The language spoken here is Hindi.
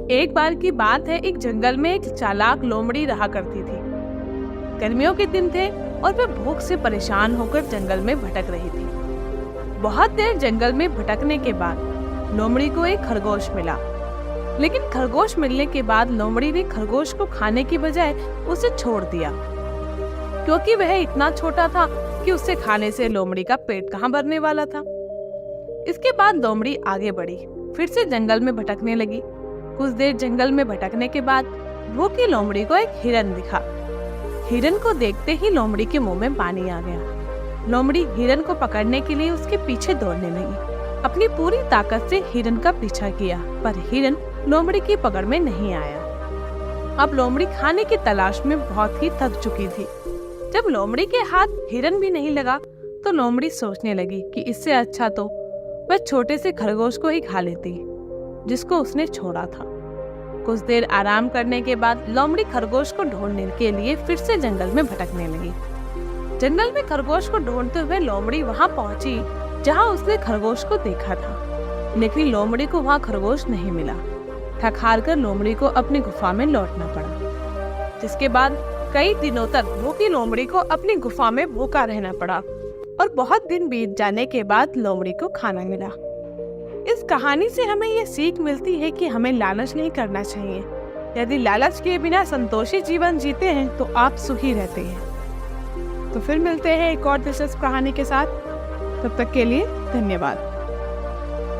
एक बार की बात है, एक जंगल में एक चालाक लोमड़ी रहा करती थी। गर्मियों के दिन थे और वह भूख से परेशान होकर जंगल में भटक रही थी। बहुत देर जंगल में भटकने के बाद लोमड़ी को एक खरगोश मिला, लेकिन खरगोश मिलने के बाद लोमड़ी ने खरगोश को खाने की बजाय उसे छोड़ दिया, क्योंकि वह इतना छोटा था कि उसे खाने से लोमड़ी का पेट कहाँ भरने वाला था। इसके बाद लोमड़ी आगे बढ़ी, फिर से जंगल में भटकने लगी। कुछ देर जंगल में भटकने के बाद भूखी लोमड़ी को एक हिरन दिखा। हिरन को देखते ही लोमड़ी के मुंह में पानी आ गया। लोमड़ी हिरन को पकड़ने के लिए उसके पीछे दौड़ने लगी। अपनी पूरी ताकत से हिरन का पीछा किया, पर हिरन लोमड़ी की पकड़ में नहीं आया। अब लोमड़ी खाने की तलाश में बहुत ही थक चुकी थी। जब लोमड़ी के हाथ हिरन भी नहीं लगा तो लोमड़ी सोचने लगी कि इससे अच्छा तो वह छोटे से खरगोश को ही खा लेती जिसको उसने छोड़ा था। कुछ देर आराम करने के बाद लोमड़ी खरगोश को ढूंढने के लिए फिर से जंगल में भटकने लगी। जंगल में खरगोश को ढूंढते हुए लोमड़ी वहां पहुंची जहां उसने खरगोश को देखा था, लेकिन लोमड़ी को वहां खरगोश नहीं मिला। थक हार कर लोमड़ी को अपनी गुफा में लौटना पड़ा, जिसके बाद कई दिनों तक भूखी लोमड़ी को अपनी गुफा में भूखा रहना पड़ा और बहुत दिन बीत जाने के बाद लोमड़ी को खाना मिला। इस कहानी से हमें यह सीख मिलती है कि हमें लालच नहीं करना चाहिए। यदि लालच के बिना संतोषी जीवन जीते हैं तो आप सुखी रहते हैं। तो फिर मिलते हैं एक और दिलचस्प कहानी के साथ। तब तक के लिए धन्यवाद।